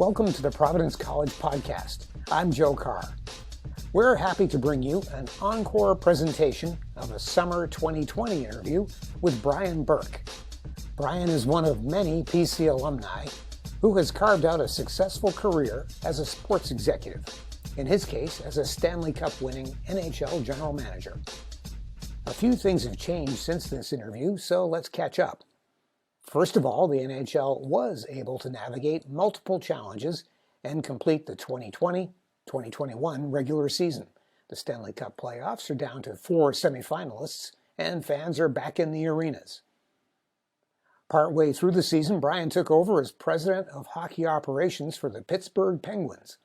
Welcome to the Providence College Podcast. I'm Joe Carr. We're happy to bring you an encore presentation of a summer 2020 interview with Brian Burke. Brian is one of many PC alumni who has carved out a successful career as a sports executive, in his case as a Stanley Cup winning NHL general manager. A few things have changed since this interview, so let's catch up. First of all, the NHL was able to navigate multiple challenges and complete the 2020-2021 regular season. The Stanley Cup playoffs are down to 4 semifinalists, and fans are back in the arenas. Partway through the season, Brian took over as president of hockey operations for the Pittsburgh Penguins.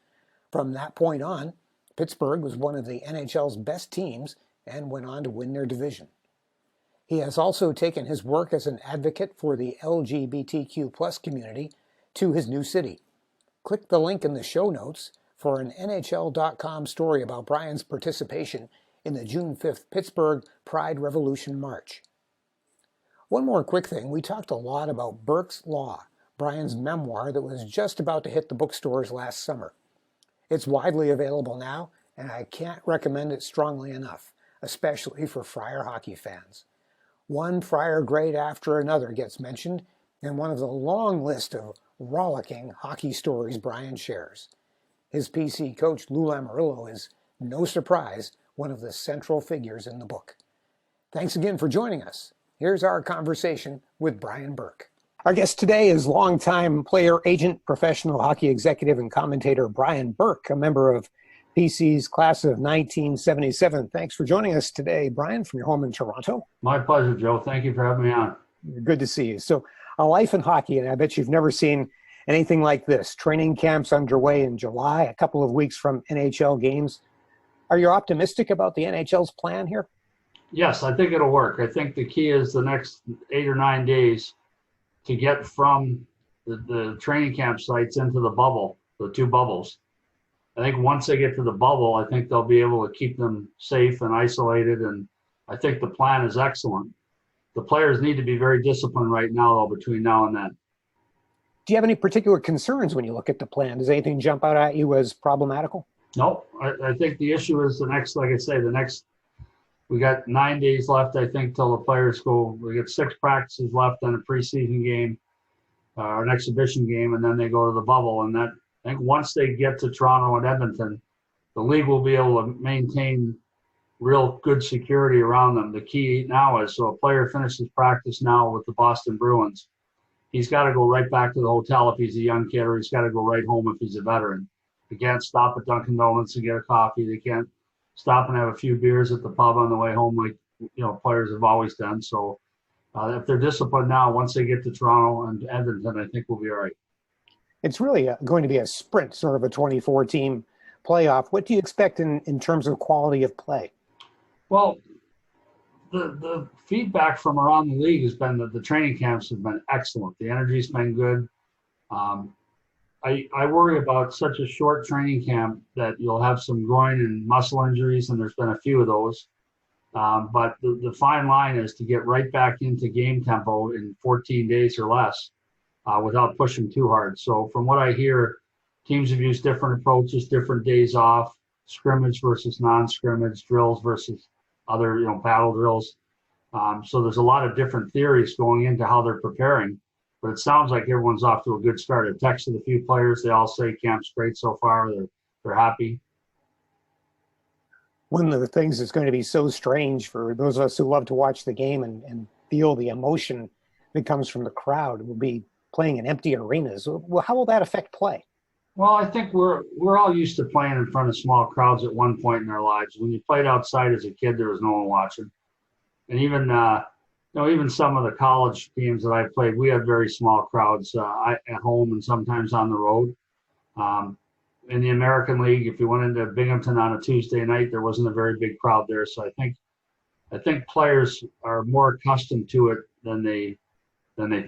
From that point on, Pittsburgh was one of the NHL's best teams and went on to win their division. He has also taken his work as an advocate for the LGBTQ+ community to his new city. Click the link in the show notes for an NHL.com story about Brian's participation in the June 5th Pittsburgh Pride Revolution March. One more quick thing, we talked a lot about Burke's Law, Brian's memoir that was just about to hit the bookstores last summer. It's widely available now, and I can't recommend it strongly enough, especially for Friar hockey fans. One Friar great after another gets mentioned in one of the long list of rollicking hockey stories Brian shares. His PC coach Lou Lamoriello is, no surprise, one of the central figures in the book. Thanks again for joining us. Here's our conversation with Brian Burke. Our guest today is longtime player, agent, professional hockey executive, and commentator Brian Burke, a member of PC's class of 1977. Thanks for joining us today, Brian, from your home in Toronto. My pleasure, Joe. Thank you for having me on. Good to see you. So, a life in hockey, and I bet you've never seen anything like this. Training camps underway in July, a couple of weeks from NHL games. Are you optimistic about the NHL's plan here? Yes, I think it'll work. I think the key is the next 8 or 9 days to get from the training camp sites into the bubble, the two bubbles. I think once they get to the bubble, I think they'll be able to keep them safe and isolated, and I think the plan is excellent. The players need to be very disciplined right now, though, between now and then. Do you have any particular concerns when you look at the plan? Does anything jump out at you as problematical? No, I think the issue is we got 9 days left, I think, till the players go. We got 6 practices left on a preseason game, or an exhibition game, and then they go to the bubble, and that, I think once they get to Toronto and Edmonton, the league will be able to maintain real good security around them. The key now is, so a player finishes practice now with the Boston Bruins, he's got to go right back to the hotel if he's a young kid, or he's got to go right home if he's a veteran. They can't stop at Dunkin' Donuts and get a coffee. They can't stop and have a few beers at the pub on the way home like players have always done. So if they're disciplined now, once they get to Toronto and Edmonton, I think we'll be all right. It's really going to be a sprint, sort of a 24-team playoff. What do you expect in terms of quality of play? Well, the feedback from around the league has been that the training camps have been excellent. The energy's been good. I worry about such a short training camp that you'll have some groin and muscle injuries, and there's been a few of those. But the fine line is to get right back into game tempo in 14 days or less. Without pushing too hard. So from what I hear, teams have used different approaches, different days off, scrimmage versus non-scrimmage, drills versus other, battle drills. So there's a lot of different theories going into how they're preparing, but it sounds like everyone's off to a good start. I've texted a few players. They all say camp's great so far. They're happy. One of the things that's going to be so strange for those of us who love to watch the game and feel the emotion that comes from the crowd will be playing in empty arenas. Well, how will that affect play? Well, I think we're all used to playing in front of small crowds at one point in our lives. When you played outside as a kid, there was no one watching. And even even some of the college teams that I played, we had very small crowds at home and sometimes on the road. In the American League, if you went into Binghamton on a Tuesday night, there wasn't a very big crowd there. So I think players are more accustomed to it than they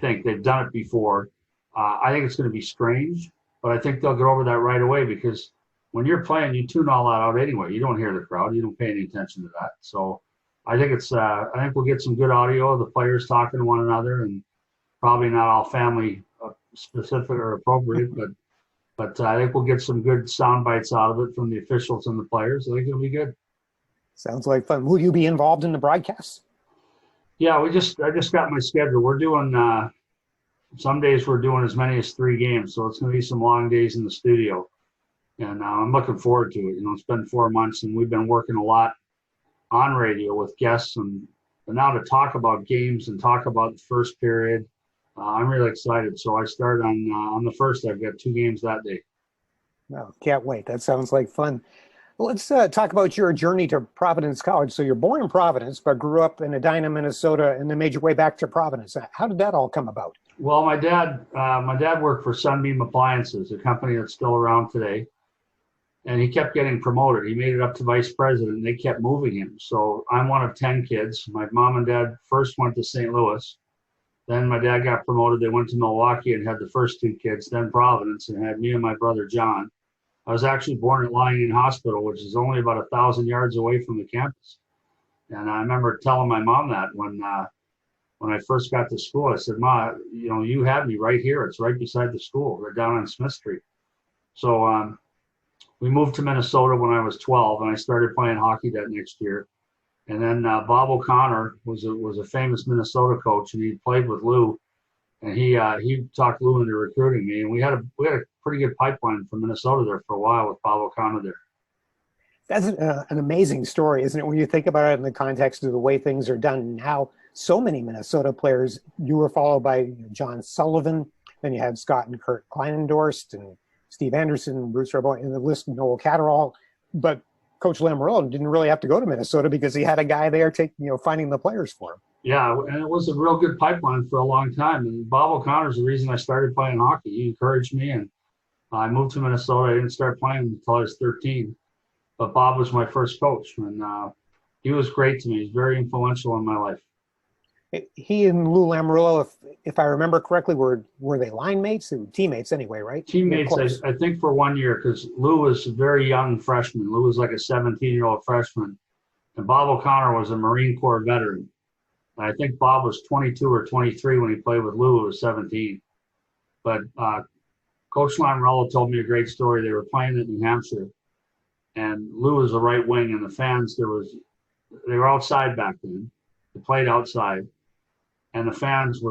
think. They've done it before. I think it's going to be strange, but I think they'll get over that right away, because when you're playing, you tune all that out anyway. You don't hear the crowd. You don't pay any attention to that. So I think I think we'll get some good audio of the players talking to one another, and probably not all family specific or appropriate, but But I think we'll get some good sound bites out of it from the officials and the players. I think it'll be good. Sounds like fun. Will you be involved in the broadcasts? Yeah, I just got my schedule. We're doing some days we're doing as many as 3 games, so it's going to be some long days in the studio, and I'm looking forward to it. It's been 4 months, and we've been working a lot on radio with guests, and now to talk about games and talk about the first period. I'm really excited. So I start on the first. I've got 2 games that day. No, can't wait. That sounds like fun. Well, let's talk about your journey to Providence College. So you're born in Providence, but grew up in Edina, Minnesota, and then made your way back to Providence. How did that all come about? Well, my dad worked for Sunbeam Appliances, a company that's still around today, and he kept getting promoted. He made it up to vice president, and they kept moving him. So I'm one of 10 kids. My mom and dad first went to St. Louis. Then my dad got promoted. They went to Milwaukee and had the first 2 kids, then Providence, and had me and my brother John. I was actually born at Lying In Hospital, which is only about 1,000 yards away from the campus. And I remember telling my mom that when I first got to school. I said, "Ma, you had me right here. It's right beside the school. They're down on Smith Street." So we moved to Minnesota when I was 12, and I started playing hockey that next year. And then Bob O'Connor was a famous Minnesota coach, and he played with Lou. And he talked Lou into recruiting me, and we had a pretty good pipeline from Minnesota there for a while with Bob O'Connor there. That's an amazing story, isn't it? When you think about it in the context of the way things are done now, so many Minnesota players. You were followed by John Sullivan, then you had Scott and Kurt Kleinendorst, and Steve Anderson, Bruce Reboy, and the list, Noel Catterall. But Coach Lamoriello didn't really have to go to Minnesota because he had a guy there finding the players for him. Yeah, and it was a real good pipeline for a long time. And Bob O'Connor's the reason I started playing hockey. He encouraged me, and I moved to Minnesota. I didn't start playing until I was 13. But Bob was my first coach, and he was great to me. He's very influential in my life. He and Lou Lamoriello, if I remember correctly, were they line mates? They were teammates anyway, right? Teammates, I think, for 1 year, because Lou was a very young freshman. Lou was like a 17-year-old freshman, and Bob O'Connor was a Marine Corps veteran. I think Bob was 22 or 23 when he played with Lou. He was 17. But Coach Lamoriello told me a great story. They were playing at New Hampshire, and Lou was the right wing, and the fans, they were outside back then. They played outside, and the fans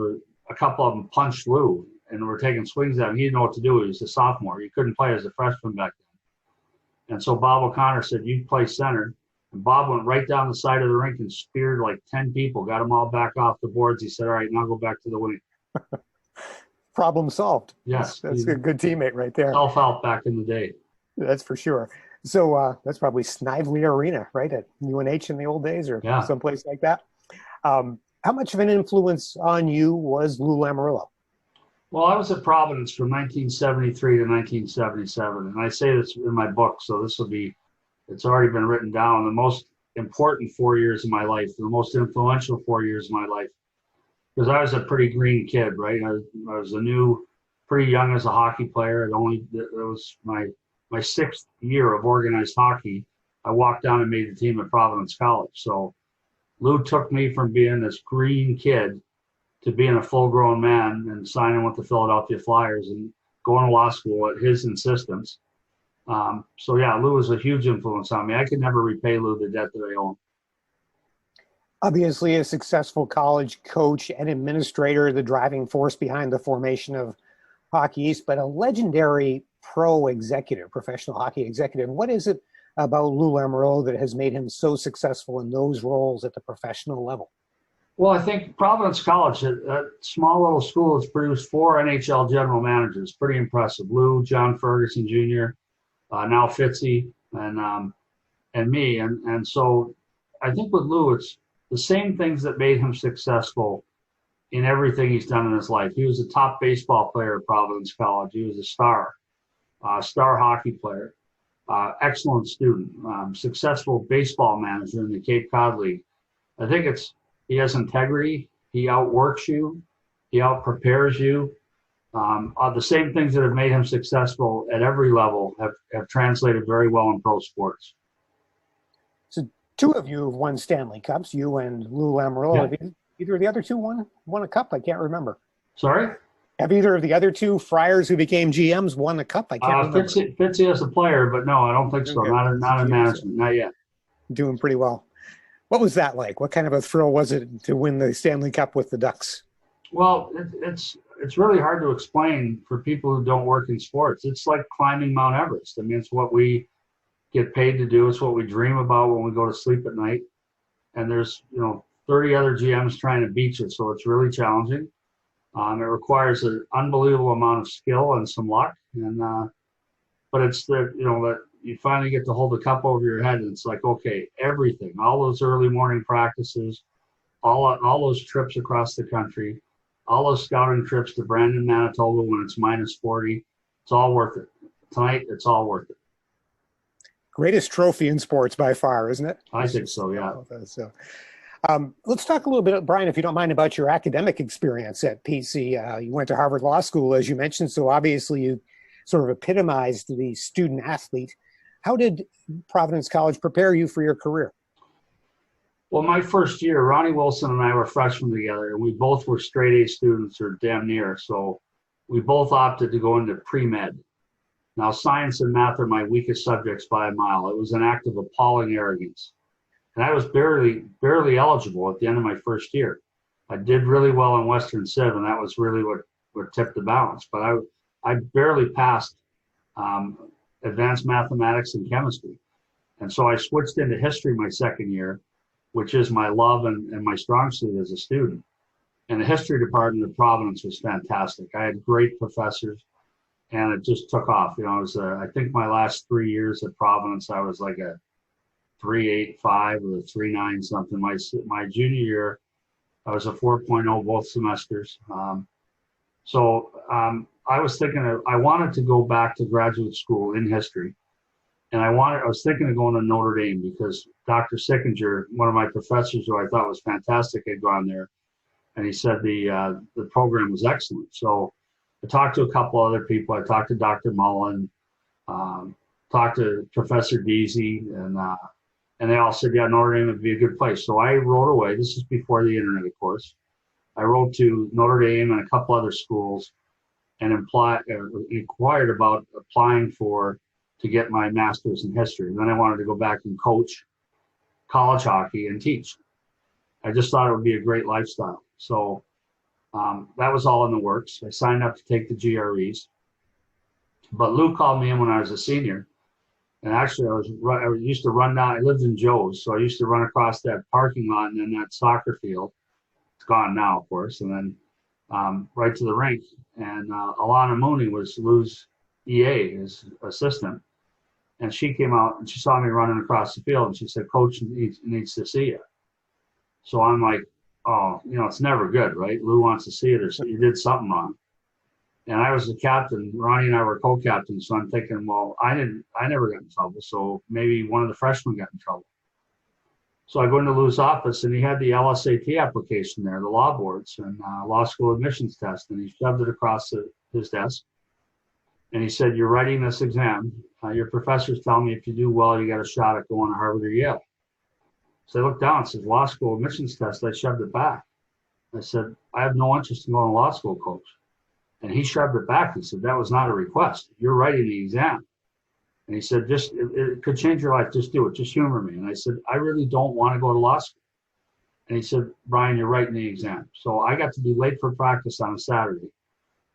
a couple of them punched Lou and were taking swings at him. He didn't know what to do. He was a sophomore. He couldn't play as a freshman back then. And so Bob O'Connor said, "You play center." And Bob went right down the side of the rink and speared like 10 people, got them all back off the boards. He said, "All right, now go back to the wing." Problem solved. Yes. That's a good teammate right there. Self-help back in the day. That's for sure. So that's probably Snively Arena, right, at UNH in the old days, or someplace like that. How much of an influence on you was Lou Lamoriello? Well, I was at Providence from 1973 to 1977, and I say this in my book, so it's already been written down. The most important 4 years of my life, the most influential 4 years of my life, because I was a pretty green kid, right? I was pretty young as a it was my 6th year of organized hockey. I walked down and made the team at Providence College. So Lou took me from being this green kid to being a full-grown man and signing with the Philadelphia Flyers and going to law school at his insistence. Lou was a huge influence on me. I could never repay Lou the debt that I owe him. Obviously, a successful college coach and administrator, the driving force behind the formation of Hockey East, but a legendary professional hockey executive. What is it about Lou Lamoriello that has made him so successful in those roles at the professional level? Well, I think Providence College, that small little school, has produced 4 NHL general managers. Pretty impressive. Lou, John Ferguson Jr., now Fitzy, and me. And so I think with Lou, it's the same things that made him successful in everything he's done in his life. He was a top baseball player at Providence College. He was a star hockey player, excellent student, successful baseball manager in the Cape Cod League. I think he has integrity. He outworks you. He outprepares you. The same things that have made him successful at every level have translated very well in pro sports. So 2 of you have won Stanley Cups, you and Lou Lamoriello. Yeah. Have either of the other 2 won a cup? I can't remember. Sorry? Have either of the other two Friars who became GMs won the cup? I can't remember. Fitzy as a player, but no, I don't think so. Okay. Not in management, not yet. Doing pretty well. What was that like? What kind of a thrill was it to win the Stanley Cup with the Ducks? Well, it's really hard to explain for people who don't work in sports. It's like climbing Mount Everest. I mean, it's what we get paid to do. It's what we dream about when we go to sleep at night. And there's 30 other GMs trying to beat you, so it's really challenging. It requires an unbelievable amount of skill and some luck, but it's that you finally get to hold the cup over your head, and it's like, okay, everything, all those early morning practices, all those trips across the country, all those scouting trips to Brandon, Manitoba when it's minus 40, it's all worth it. Tonight, it's all worth it. Greatest trophy in sports by far, isn't it? I think so, yeah. So, let's talk a little bit, Brian, if you don't mind, about your academic experience at PC. You went to Harvard Law School, as you mentioned, so obviously you sort of epitomized the student athlete. How did Providence College prepare you for your career? Well, my first year, Ronnie Wilson and I were freshmen together, and we both were straight A students, or damn near. So we both opted to go into pre-med. Now, science and math are my weakest subjects by a mile. It was an act of appalling arrogance. And I was barely eligible at the end of my first year. I did really well in Western Civ, and that was really what tipped the balance. But I barely passed advanced mathematics and chemistry. And so I switched into history my second year, which is my love and my strong suit as a student. And the history department of Providence was fantastic. I had great professors, and it just took off. It was I think my last 3 years at Providence, I was like a 3.85 or a 3.9 something. My junior year, I was a 4.0 both semesters. I was thinking I wanted to go back to graduate school in history. And I was thinking of going to Notre Dame because Dr. Sickinger, one of my professors who I thought was fantastic, had gone there. And he said the program was excellent. So I talked to a couple other people. I talked to Dr. Mullen, talked to Professor Deasy, and they all said, yeah, Notre Dame would be a good place. So I wrote away. This is before the internet, of course. I wrote to Notre Dame and a couple other schools and inquired about applying to get my master's in history. And then I wanted to go back and coach college hockey and teach. I just thought it would be a great lifestyle. So that was all in the works. I signed up to take the GREs. But Lou called me in when I was a senior. And actually, I used to run down. I lived in Joe's, so I used to run across that parking lot and then that soccer field. It's gone now, of course. And then right to the rink. And Alana Mooney was Lou's EA, his assistant. And she came out and she saw me running across the field and she said, Coach needs to see you. So I'm like, oh, it's never good, right? Lou wants to see it, or you did something wrong. And I was the captain. Ronnie and I were co-captains. So I'm thinking, well, I never got in trouble. So maybe one of the freshmen got in trouble. So I go into Lou's office and he had the LSAT application there, the law boards and law school admissions test. And he shoved it across his desk. And he said, you're writing this exam. Your professors tell me if you do well, you got a shot at going to Harvard or Yale. So I looked down and said, law school admissions test. I shoved it back. I said, I have no interest in going to law school, Coach. And he shoved it back. He said, that was not a request. You're writing the exam. And he said, it could change your life. Just do it. Just humor me. And I said, I really don't want to go to law school. And he said, Brian, you're writing the exam. So I got to be late for practice on a Saturday,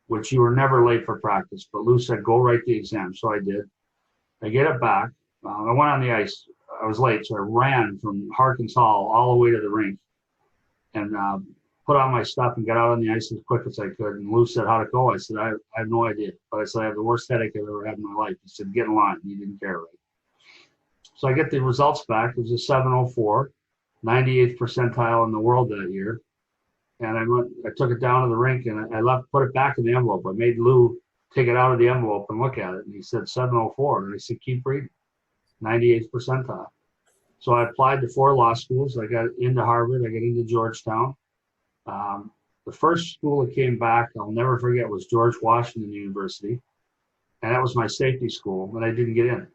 which you were never late for practice. But Lou said, go write the exam. So I did. I get it back. I went on the ice. I was late. So I ran from Harkins Hall all the way to the rink and put on my stuff and got out on the ice as quick as I could. And Lou said, how'd it go? I said, I have no idea. But I said, I have the worst headache I've ever had in my life. He said, get in line. He didn't care, right? So I get the results back. It was a 704, 98th percentile in the world that year. And I took it down to the rink and I put it back in the envelope. I made Lou take it out of the envelope and look at it. And he said 704. And I said, keep reading. 98th percentile. So I applied to 4 law schools. I got into Harvard. I got into Georgetown. The first school that came back, I'll never forget, was George Washington University. And that was my safety school, but I didn't get in.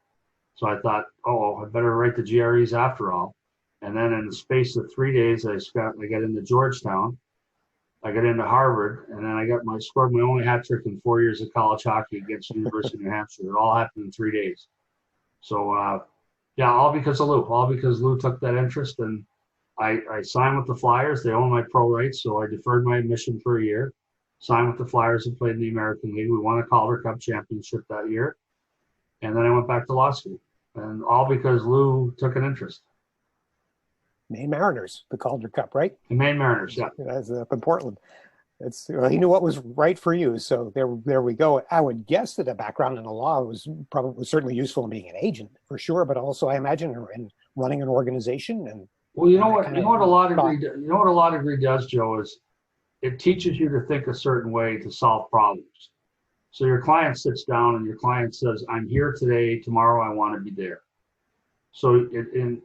So I thought, I better write the GREs after all. And then in the space of 3 days, I got into Georgetown. I got into Harvard, and then I scored my only hat trick in 4 years of college hockey against University of New Hampshire. It all happened in 3 days. So, yeah, all because of Lou. All because Lou took that interest, and I signed with the Flyers. They own my pro rights, so I deferred my admission for a year. Signed with the Flyers and played in the American League. We won a Calder Cup championship that year, and then I went back to law school, and all because Lou took an interest. Maine Mariners, the Calder Cup, right? The Maine Mariners, yeah. That's up in Portland. Well, he knew what was right for you, so there we go. I would guess that a background in the law was certainly useful in being an agent, for sure, but also I imagine in running an organization. And well, you know what a law degree does, Joe, is it teaches you to think a certain way to solve problems. So your client sits down and your client says, "I'm here today. Tomorrow I want to be there." So it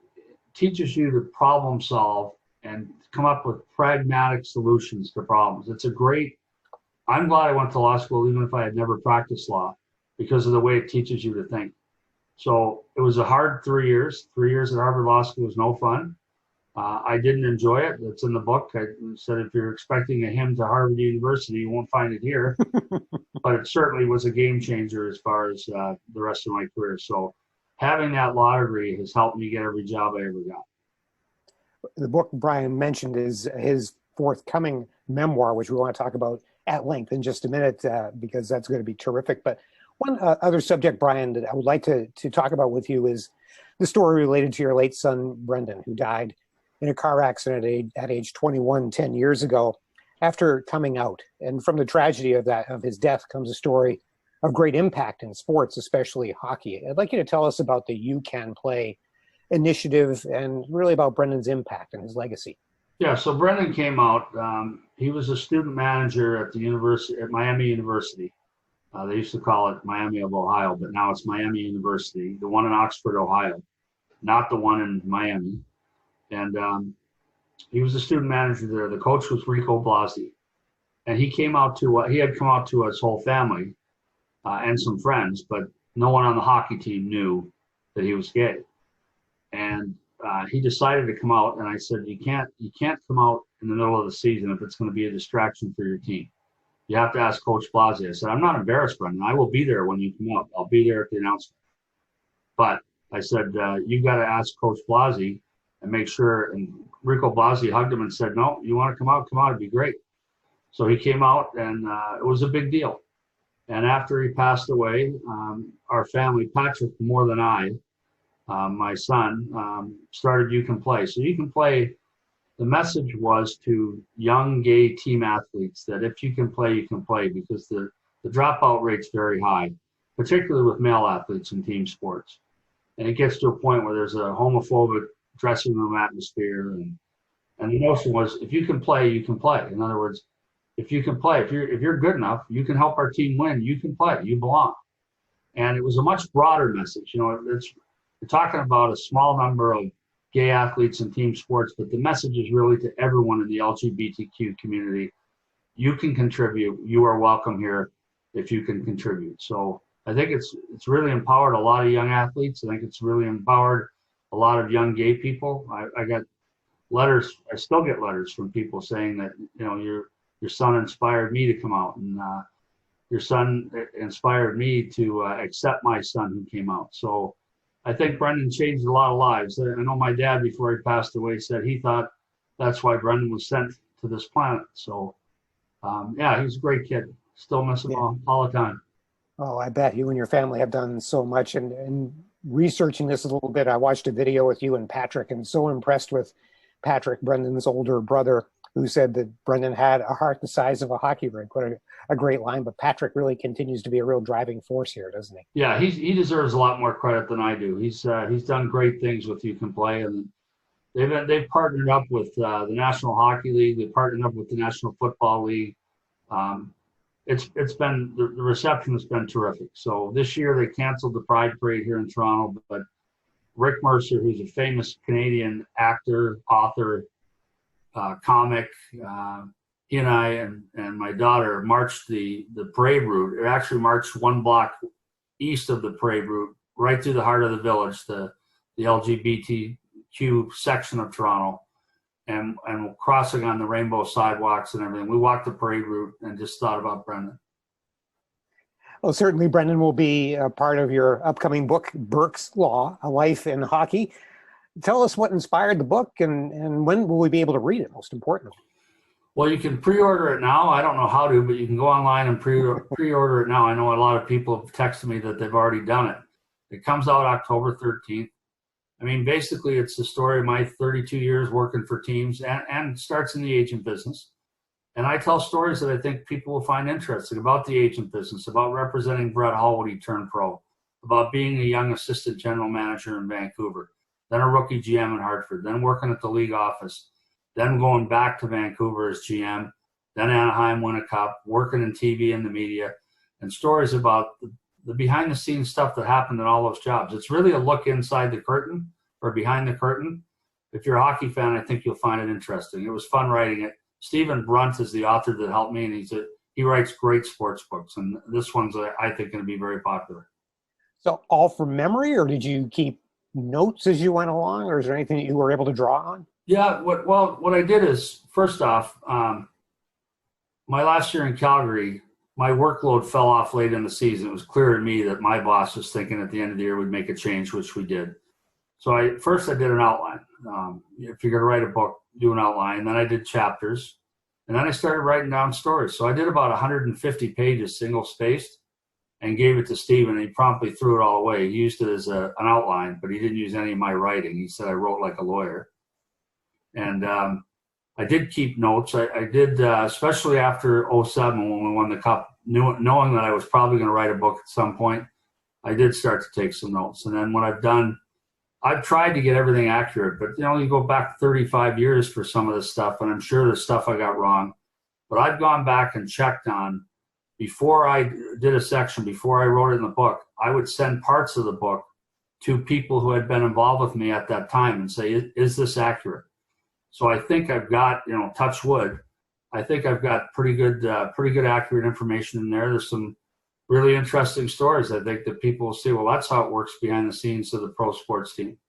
teaches you to problem solve and come up with pragmatic solutions to problems. I'm glad I went to law school, even if I had never practiced law, because of the way it teaches you to think. So it was a hard 3 years. 3 years at Harvard Law School was no fun. I didn't enjoy it. It's in the book. I said, if you're expecting a hymn to Harvard University, you won't find it here. But it certainly was a game changer as far as the rest of my career. So having that law degree has helped me get every job I ever got. The book Brian mentioned is his forthcoming memoir, which we want to talk about at length in just a minute, because that's going to be terrific. But one other subject, Brian, that I would like to talk about with you is the story related to your late son, Brendan, who died in a car accident at age 21, 10 years ago, after coming out. And from the tragedy of his death comes a story of great impact in sports, especially hockey. I'd like you to tell us about the You Can Play initiative and really about Brendan's impact and his legacy. Yeah, so Brendan came out. He was a student manager at Miami University. They used to call it Miami of Ohio, but now it's Miami University, the one in Oxford, Ohio, not the one in Miami. And he was a student manager there. The coach was Rico Blasi, and he had come out to his whole family and some friends, but no one on the hockey team knew that he was gay. And he decided to come out, and I said, you can't come out in the middle of the season if it's going to be a distraction for your team. You have to ask Coach Blasi. I said, I'm not embarrassed, Brendan. I will be there when you come out. I'll be there at the announcement. But I said, you've got to ask Coach Blasi and make sure. And Rico Blasi hugged him and said, no, you want to come out? Come out. It'd be great. So he came out, and it was a big deal. And after he passed away, our family, Patrick more than I, my son, started You Can Play. So You Can Play, the message was to young gay team athletes that if you can play, you can play, because the dropout rate's very high, particularly with male athletes in team sports. And it gets to a point where there's a homophobic dressing room atmosphere. And the notion was, if you can play, you can play. In other words, if you can play, if you're good enough, you can help our team win. You can play. You belong. And it was a much broader message. We're talking about a small number of gay athletes in team sports, but the message is really to everyone in the LGBTQ community. You can contribute. You are welcome here if you can contribute. So I think it's really empowered a lot of young athletes. I think it's really empowered a lot of young gay people. I got letters. I still get letters from people saying that, your son inspired me to come out, and your son inspired me to accept my son who came out. So I think Brendan changed a lot of lives. I know my dad, before he passed away, said he thought that's why Brendan was sent to this planet. So, yeah, he was a great kid. Still miss him all the time. Oh, I bet you and your family have done so much. And researching this a little bit, I watched a video with you and Patrick, and so impressed with Patrick, Brendan's older brother, who said that Brendan had a heart the size of a hockey rink. What a great line. But Patrick really continues to be a real driving force here, doesn't he? Yeah, he deserves a lot more credit than I do. He's done great things with You Can Play, and they've partnered up with the National Hockey League. They've partnered up with the National Football League. It's been the reception has been terrific. So this year they canceled the Pride Parade here in Toronto, but Rick Mercer, who's a famous Canadian actor, author, comic, he and I and my daughter marched the parade route. It actually marched one block east of the parade route, right through the heart of the village, the LGBTQ section of Toronto. and crossing on the rainbow sidewalks and everything. We walked the parade route and just thought about Brendan. Well, certainly Brendan will be a part of your upcoming book, Burke's Law, A Life in Hockey. Tell us what inspired the book, and when will we be able to read it, most importantly? Well, you can pre-order it now. I don't know how to, but you can go online and pre-order it now. I know a lot of people have texted me that they've already done it. It comes out October 13th. I mean, basically, it's the story of my 32 years working for teams and starts in the agent business. And I tell stories that I think people will find interesting about the agent business, about representing Brett Hull when he turned pro, about being a young assistant general manager in Vancouver, then a rookie GM in Hartford, then working at the league office, then going back to Vancouver as GM, then Anaheim win a cup, working in TV and the media, and stories about the behind-the-scenes stuff that happened in all those jobs. It's really a look inside the curtain or behind the curtain. If you're a hockey fan, I think you'll find it interesting. It was fun writing it. Stephen Brunt is the author that helped me, and he writes great sports books, and this one's, I think, going to be very popular. So all from memory, or did you keep notes as you went along, or is there anything that you were able to draw on? Yeah, what I did is, first off, my last year in Calgary, my workload fell off late in the season. It was clear to me that my boss was thinking at the end of the year we'd make a change, which we did. So I did an outline. If you're going to write a book, do an outline. Then I did chapters. And then I started writing down stories. So I did about 150 pages, single-spaced, and gave it to Stephen, and he promptly threw it all away. He used it as an outline, but he didn't use any of my writing. He said I wrote like a lawyer. And I did keep notes. I did, especially after 2007 when we won the Cup, knowing that I was probably going to write a book at some point, I did start to take some notes. And then what I've done, I've tried to get everything accurate, but you go back 35 years for some of this stuff, and I'm sure there's stuff I got wrong. But I've gone back and checked on, before I did a section, before I wrote it in the book, I would send parts of the book to people who had been involved with me at that time and say, is this accurate? So I think I've got, touch wood, I think I've got pretty good accurate information in there. There's some really interesting stories, I think, that people will see, well, that's how it works behind the scenes of the pro sports team.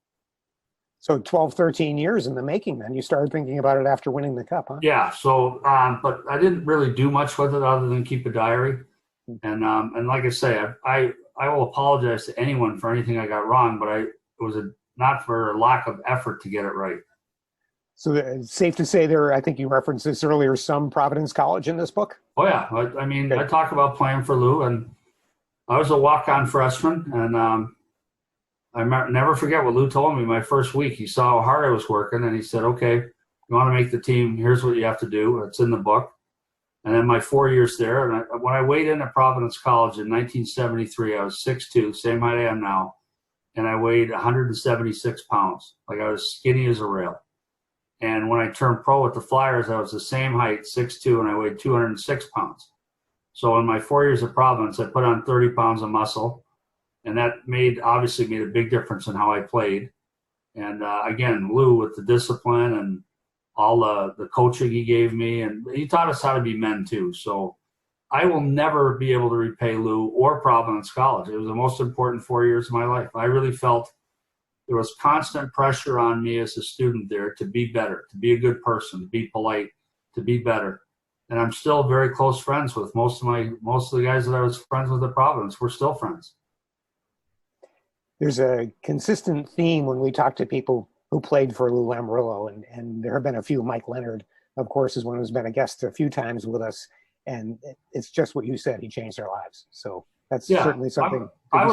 So 12, 13 years in the making, then. You started thinking about it after winning the Cup, huh? Yeah, so, but I didn't really do much with it other than keep a diary. And like I say, I will apologize to anyone for anything I got wrong, but it was not for a lack of effort to get it right. So it's safe to say I think you referenced this earlier, some Providence College in this book? Oh, yeah. I mean, I talk about playing for Lou, and I was a walk-on freshman, and I never forget what Lou told me my first week. He saw how hard I was working, and he said, okay, you want to make the team, here's what you have to do. It's in the book. And then my 4 years there, and when I weighed in at Providence College in 1973, I was 6'2", same height I am now, and I weighed 176 pounds. Like, I was skinny as a rail. And when I turned pro with the Flyers, I was the same height, 6'2", and I weighed 206 pounds. So in my 4 years at Providence, I put on 30 pounds of muscle, and that obviously made a big difference in how I played. And again, Lou, with the discipline and all the coaching he gave me, and he taught us how to be men too. So I will never be able to repay Lou or Providence College. It was the most important 4 years of my life. I really felt there was constant pressure on me as a student there to be better, to be a good person, to be polite, to be better. And I'm still very close friends with most of the guys that I was friends with at Providence. We're still friends. There's a consistent theme when we talk to people who played for Lou Lamoriello, and there have been a few. Mike Leonard, of course, is one who's been a guest a few times with us, and it's just what you said. He changed their lives. So that's certainly something. I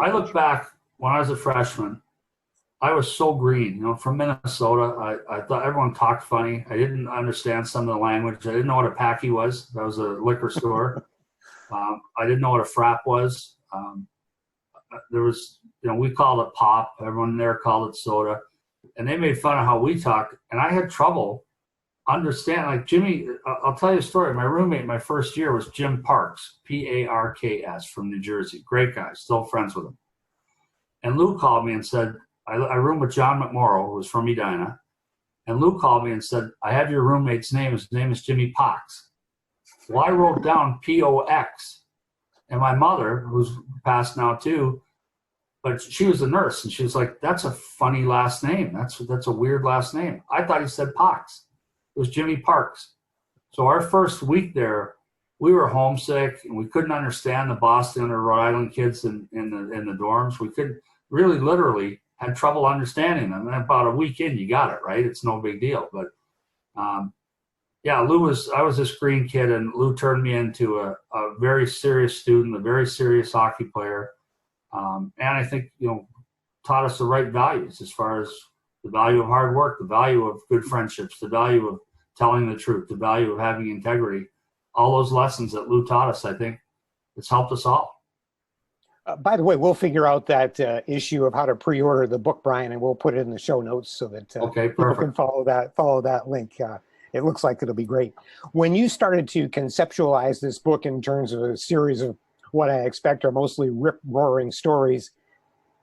look back when I was a freshman. I was so green, from Minnesota. I thought everyone talked funny. I didn't understand some of the language. I didn't know what a packy was. That was a liquor store. I didn't know what a frap was. There was, we called it pop. Everyone there called it soda. And they made fun of how we talked. And I had trouble understanding. Like Jimmy, I'll tell you a story. My roommate my first year was Jim Parks, Parks, from New Jersey. Great guy, still friends with him. And Lou called me and said, I roomed with John McMorrow, who was from Edina, and Lou called me and said, I have your roommate's name. His name is Jimmy Pox. Well, I wrote down Pox. And my mother, who's passed now too, but she was a nurse, and she was like, "That's a funny last name. That's a weird last name." I thought he said Parks. It was Jimmy Parks. So our first week there, we were homesick, and we couldn't understand the Boston or Rhode Island kids in the dorms. We couldn't really, literally, had trouble understanding them. And about a week in, you got it, right? It's no big deal. But yeah, I was a screen kid, and Lou turned me into a very serious student, a very serious hockey player. And I think, taught us the right values as far as the value of hard work, the value of good friendships, the value of telling the truth, the value of having integrity. All those lessons that Lou taught us, I think it's helped us all. By the way, we'll figure out that issue of how to pre-order the book, Brian, and we'll put it in the show notes so that people can follow that link. It looks like it'll be great. When you started to conceptualize this book in terms of a series of what I expect are mostly rip-roaring stories,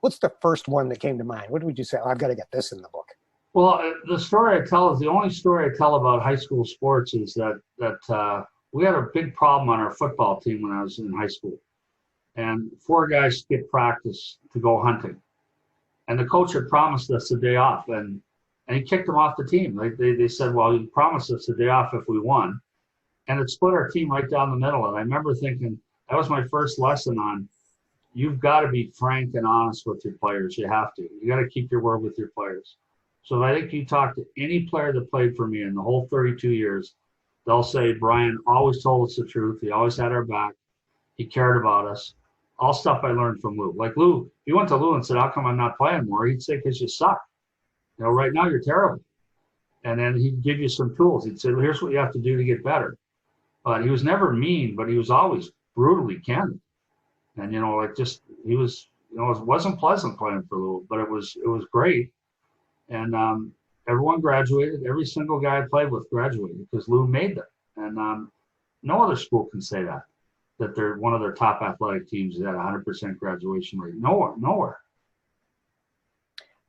what's the first one that came to mind? What would you say? Oh, I've got to get this in the book. Well, the story I tell is the only story I tell about high school sports is that we had a big problem on our football team when I was in high school. And 4 guys skipped practice to go hunting. And the coach had promised us a day off, and he kicked them off the team. They said, well, you promised us a day off if we won. And it split our team right down the middle. And I remember thinking, that was my first lesson on, you've got to be frank and honest with your players. You have to. You got to keep your word with your players. So I think you talk to any player that played for me in the whole 32 years, they'll say, Brian always told us the truth. He always had our back. He cared about us. All stuff I learned from Lou. Like Lou, if you went to Lou and said, how come I'm not playing more? He'd say, because you suck. Right now you're terrible. And then he'd give you some tools. He'd say, well, here's what you have to do to get better. But he was never mean, but he was always brutally candid. And, he was, it wasn't pleasant playing for Lou, but it was great. And everyone graduated. Every single guy I played with graduated because Lou made them. And no other school can say that they're one of their top athletic teams that had 100% graduation rate. Nowhere.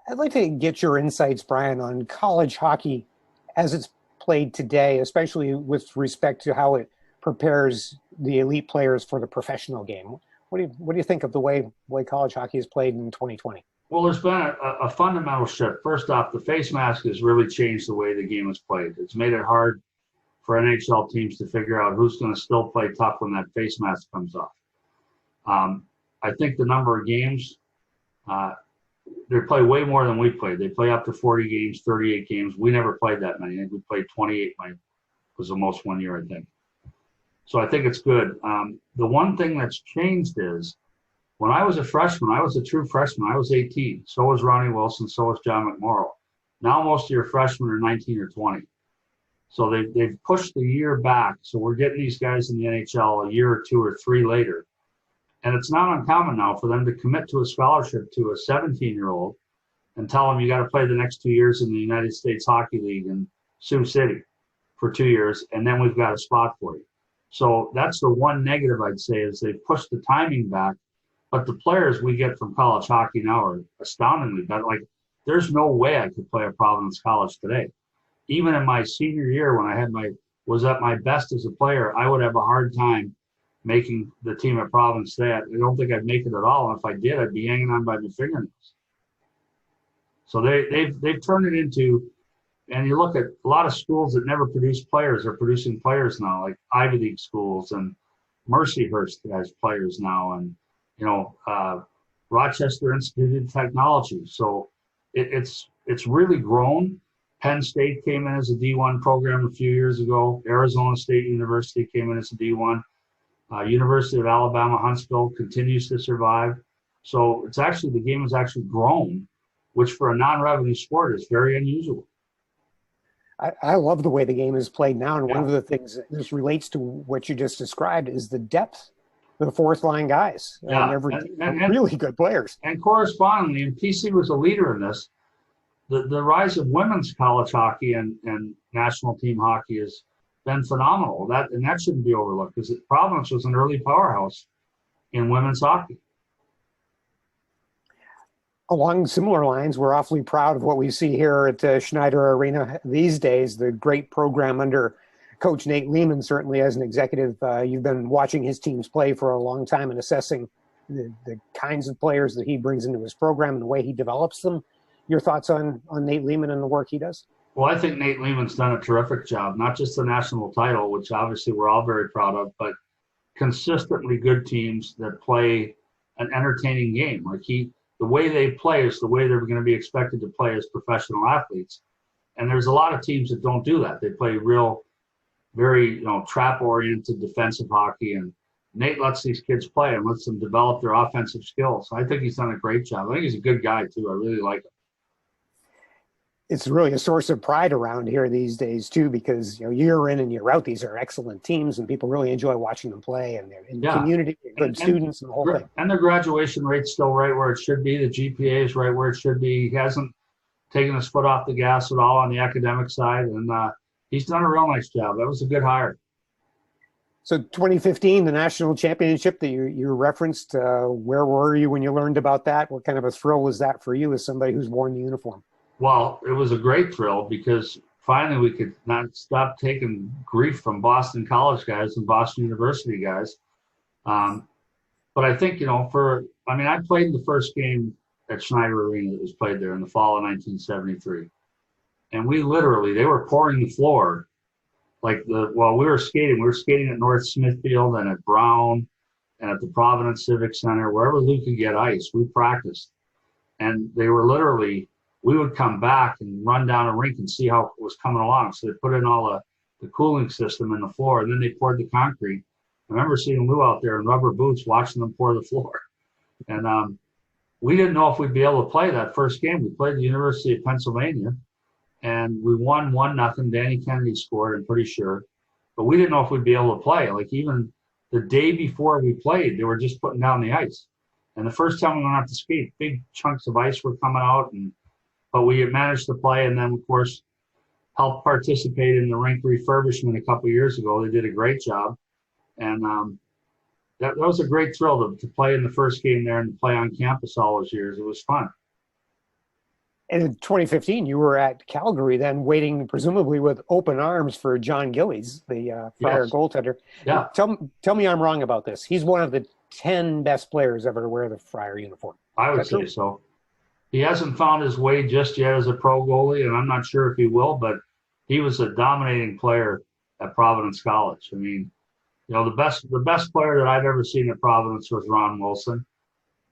I'd like to get your insights, Brian, on college hockey as it's played today, especially with respect to how it prepares the elite players for the professional game. What do you think of the way college hockey is played in 2020? Well, there's been a fundamental shift. First off, the face mask has really changed the way the game is played. It's made it hard for NHL teams to figure out who's going to still play tough when that face mask comes off. I think the number of games, they play way more than we played. They play up to 40 games, 38 games. We never played that many. I think we played 28. Was the most one year, I think. So I think it's good. The one thing that's changed is when I was a freshman, I was a true freshman. I was 18. So was Ronnie Wilson. So was John McMorrow. Now most of your freshmen are 19 or 20. So they've pushed the year back. So we're getting these guys in the NHL a year or 2 or 3 later. And it's not uncommon now for them to commit to a scholarship to a 17-year-old and tell them you got to play the next 2 years in the United States Hockey League in Sioux City for 2 years, and then we've got a spot for you. So that's the one negative I'd say is they've pushed the timing back. But the players we get from college hockey now are astoundingly better. Like, there's no way I could play at Providence College today. Even in my senior year when I was at my best as a player, I would have a hard time making the team at Providence today. I don't think I'd make it at all. And if I did, I'd be hanging on by my fingernails. So they've turned it into, and you look at a lot of schools that never produced players are producing players now, like Ivy League schools, and Mercyhurst has players now, and Rochester Institute of Technology. So it's really grown. Penn State came in as a D1 program a few years ago. Arizona State University came in as a D1. University of Alabama Huntsville continues to survive. So the game has actually grown, which for a non-revenue sport is very unusual. I love the way the game is played now. And one of the things that this relates to what you just described is the depth of the fourth line guys. Yeah. And really good players. And correspondingly, and PC was a leader in this, the rise of women's college hockey and national team hockey has been phenomenal. That shouldn't be overlooked because Providence was an early powerhouse in women's hockey. Along similar lines, we're awfully proud of what we see here at Schneider Arena these days, the great program under Coach Nate Lehman. Certainly as an executive, you've been watching his teams play for a long time and assessing the kinds of players that he brings into his program and the way he develops them. Your thoughts on Nate Lehman and the work he does? Well, I think Nate Lehman's done a terrific job, not just the national title, which obviously we're all very proud of, but consistently good teams that play an entertaining game. Like the way they play is the way they're going to be expected to play as professional athletes. And there's a lot of teams that don't do that. They play real, very, trap-oriented defensive hockey. And Nate lets these kids play and lets them develop their offensive skills. I think he's done a great job. I think he's a good guy, too. I really like him. It's really a source of pride around here these days, too, because, year in and year out, these are excellent teams and people really enjoy watching them play, and they're in the community, good students and the whole thing. And the graduation rate's still right where it should be. The GPA is right where it should be. He hasn't taken his foot off the gas at all on the academic side, and he's done a real nice job. That was a good hire. So 2015, the national championship that you referenced, where were you when you learned about that? What kind of a thrill was that for you as somebody who's worn the uniform? Well, it was a great thrill because finally we could not stop taking grief from Boston College guys and Boston University guys. But I think, I played the first game at Schneider Arena that was played there in the fall of 1973. And they were pouring the floor while we were skating at North Smithfield and at Brown and at the Providence Civic Center, wherever Lou could get ice, we practiced. And they were we would come back and run down a rink and see how it was coming along. So they put in all the cooling system in the floor, and then they poured the concrete. I remember seeing Lou out there in rubber boots watching them pour the floor. And we didn't know if we'd be able to play that first game. We played the University of Pennsylvania, and we won 1-0. Danny Kennedy scored, I'm pretty sure. But we didn't know if we'd be able to play. Like, even the day before we played, they were just putting down the ice. And the first time we went out to skate, big chunks of ice were coming out, but we had managed to play, and then, of course, helped participate in the rink refurbishment a couple of years ago. They did a great job. And that was a great thrill to play in the first game there and to play on campus all those years. It was fun. And in 2015, you were at Calgary then, waiting presumably with open arms for John Gillies, the Friar goaltender. Yeah. Tell me I'm wrong about this. He's one of the 10 best players ever to wear the Friar uniform. I would say so. He hasn't found his way just yet as a pro goalie, and I'm not sure if he will, but he was a dominating player at Providence College. I mean, the best player that I've ever seen at Providence was Ron Wilson.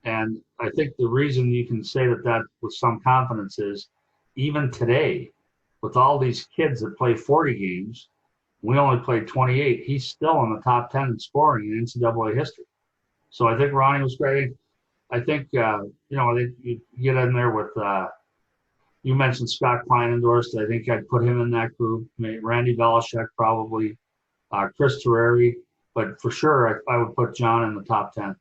And I think the reason you can say that with some confidence is even today, with all these kids that play 40 games, we only played 28. He's still in the top 10 in scoring in NCAA history. So I think Ronnie was great. I think, you get in there with, you mentioned Scott Kleinendorst. I think I'd put him in that group. Randy Belichick probably, Chris Terreri. But for sure, I would put John in the top 10.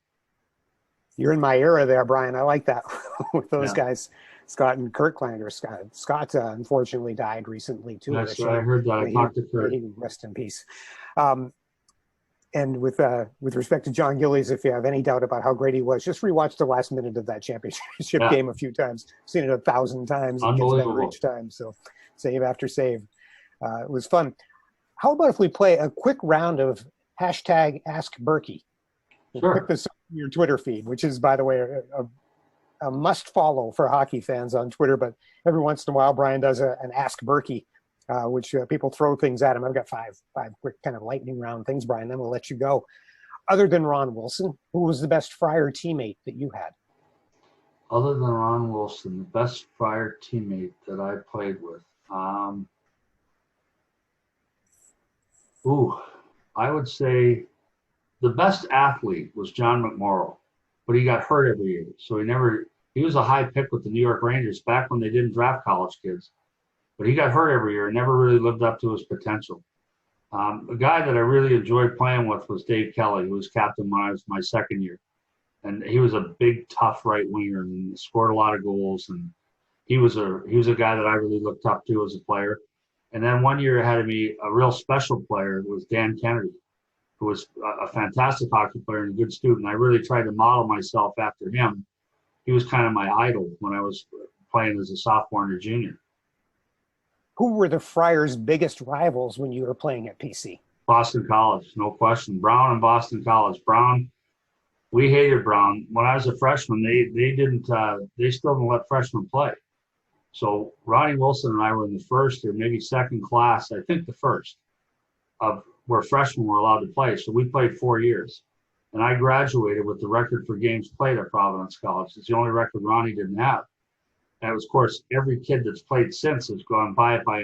You're in my era there, Brian. I like that with those guys, Scott and Kurt Kleinendorst. Scott unfortunately died recently, too. That's right. I heard that. I talked to Kurt. Rest in peace. And with respect to John Gillies, if you have any doubt about how great he was, just rewatch the last minute of that championship game a few times. I've seen it 1,000 times. It gets better each time. So save after save. It was fun. How about if we play a quick round of hashtag Ask Burke? Sure. Pick this up on your Twitter feed, which is, by the way, a must follow for hockey fans on Twitter. But every once in a while, Brian does an Ask Burke, which people throw things at him. I've got five quick kind of lightning round things, Brian. Then we'll let you go. Other than Ron Wilson, who was the best Friar teammate that you had? Other than Ron Wilson, the best Friar teammate that I played with. I would say the best athlete was John McMorrow, but he got hurt every year. So he was a high pick with the New York Rangers back when they didn't draft college kids. But he got hurt every year and never really lived up to his potential. A guy that I really enjoyed playing with was Dave Kelly, who was captain when I was my second year. And he was a big, tough right winger and scored a lot of goals. And he was a guy that I really looked up to as a player. And then one year ahead of me, a real special player was Dan Kennedy, who was a fantastic hockey player and a good student. I really tried to model myself after him. He was kind of my idol when I was playing as a sophomore and a junior. Who were the Friars' biggest rivals when you were playing at PC? Boston College, no question. Brown and Boston College. Brown We hated Brown. When I was a freshman, they still didn't let freshmen play. So Ronnie Wilson and I were in the first or maybe second class, I think the first, of where freshmen were allowed to play. So we played 4 years. And I graduated with the record for games played at Providence College. It's the only record Ronnie didn't have. And it was, of course, every kid that's played since has gone by it by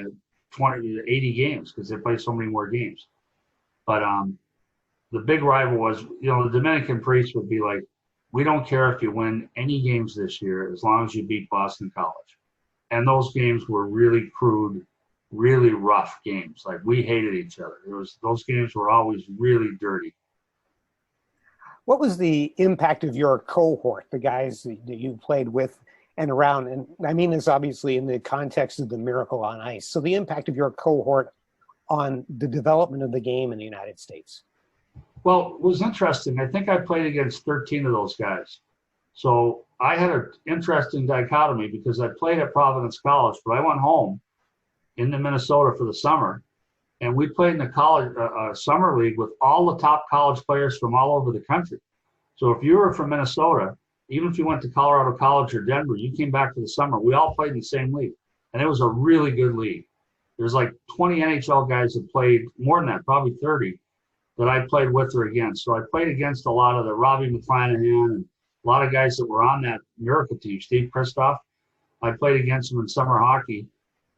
20 to 80 games because they play so many more games. But the big rival was, the Dominican priest would be like, we don't care if you win any games this year as long as you beat Boston College. And those games were really crude, really rough games. Like, we hated each other. Those games were always really dirty. What was the impact of your cohort, the guys that you played with and around? And I mean this obviously in the context of the Miracle on Ice. So the impact of your cohort on the development of the game in the United States. Well, it was interesting. I think I played against 13 of those guys. So I had an interesting dichotomy because I played at Providence College, but I went home into Minnesota for the summer. And we played in the college summer league with all the top college players from all over the country. So if you were from Minnesota, even if you went to Colorado College or Denver, you came back for the summer, we all played in the same league. And it was a really good league. There's like 20 NHL guys that played, more than that, probably 30, that I played with or against. So I played against a lot of the Robbie McClanahan and a lot of guys that were on that Miracle team, Steve Kristoff. I played against them in summer hockey.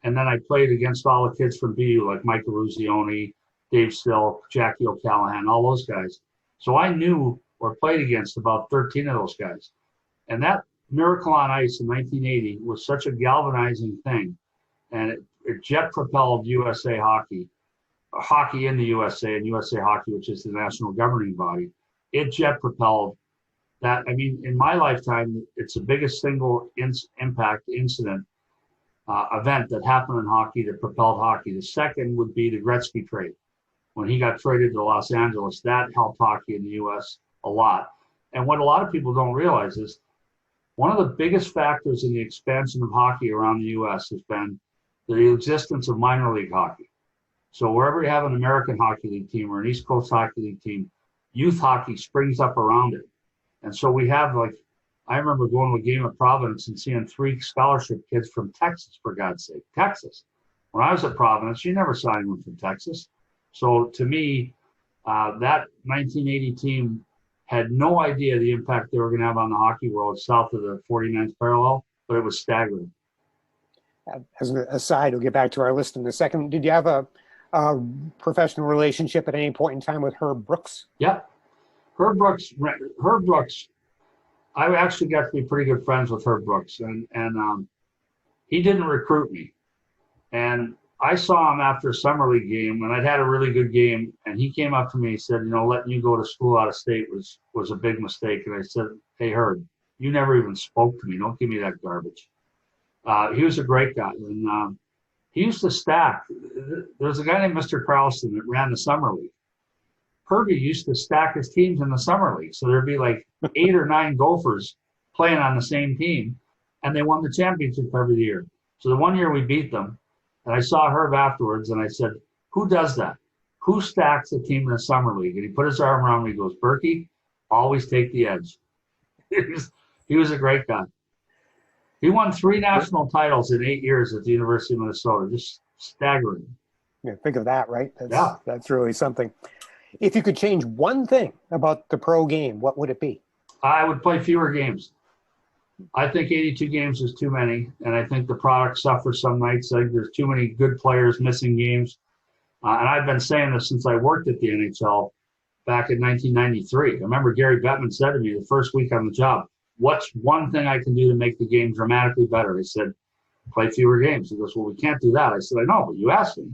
And then I played against all the kids from BU, like Mike Eruzione, Dave Silk, Jackie O'Callahan, all those guys. So I knew or played against about 13 of those guys. And that Miracle on Ice in 1980 was such a galvanizing thing. And it jet propelled USA hockey in the USA, and USA Hockey, which is the national governing body. It jet propelled that. I mean, in my lifetime, it's the biggest single impact incident event that happened in hockey that propelled hockey. The second would be the Gretzky trade. When he got traded to Los Angeles, that helped hockey in the U.S. a lot. And what a lot of people don't realize is one of the biggest factors in the expansion of hockey around the U.S. has been the existence of minor league hockey. So wherever you have an American Hockey League team or an East Coast Hockey League team, youth hockey springs up around it. And so we have, like, I remember going to a game at Providence and seeing 3 scholarship kids from Texas, for God's sake, Texas. When I was at Providence, you never saw anyone from Texas. So to me, that 1980 team had no idea the impact they were going to have on the hockey world south of the 49th parallel, but it was staggering. As an aside, we'll get back to our list in a second. Did you have a professional relationship at any point in time with Herb Brooks? Yeah. Herb Brooks, I actually got to be pretty good friends with Herb Brooks, and he didn't recruit me. And I saw him after a summer league game, and I'd had a really good game, and he came up to me and said, letting you go to school out of state was a big mistake. And I said, hey, Herb, you never even spoke to me. Don't give me that garbage. He was a great guy, and he used to stack. There was a guy named Mr. Carlson that ran the summer league. Herbie used to stack his teams in the summer league. So there'd be like 8 or 9 Gophers playing on the same team, and they won the championship every year. So the one year we beat them, and I saw Herb afterwards, and I said, who does that? Who stacks a team in the summer league? And he put his arm around me. He goes, Berkey, always take the edge. He was a great guy. He won 3 national titles in 8 years at the University of Minnesota. Just staggering. Yeah, think of that, right? Yeah. That's really something. If you could change one thing about the pro game, what would it be? I would play fewer games. I think 82 games is too many, and I think the product suffers some nights. Like there's too many good players missing games. And I've been saying this since I worked at the NHL back in 1993. I remember Gary Bettman said to me the first week on the job, what's one thing I can do to make the game dramatically better? I said, play fewer games. He goes, well, we can't do that. I said, I know, but you asked me.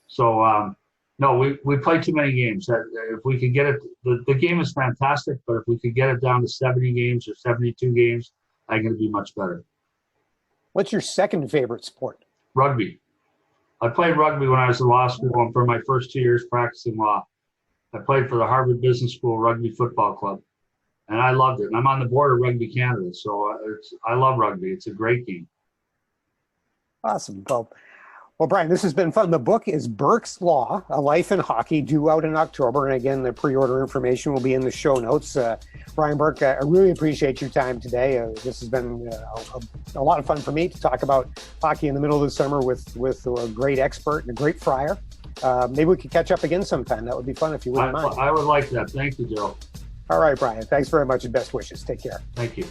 So, no, we play too many games. If we could get it, the game is fantastic, but if we could get it down to 70 games or 72 games, I think it'd be much better. What's your second favorite sport? Rugby. I played rugby when I was in law school and for my first 2 years practicing law. I played for the Harvard Business School Rugby Football Club, and I loved it. And I'm on the board of Rugby Canada, so I love rugby. It's a great game. Awesome. Well, Well, Brian, this has been fun. The book is Burke's Law, A Life in Hockey, due out in October. And again, the pre-order information will be in the show notes. Brian Burke, I really appreciate your time today. This has been a lot of fun for me to talk about hockey in the middle of the summer with a great expert and a great friar. Maybe we could catch up again sometime. That would be fun if you wouldn't mind. I would like that. Thank you, Joe. All right, Brian. Thanks very much and best wishes. Take care. Thank you.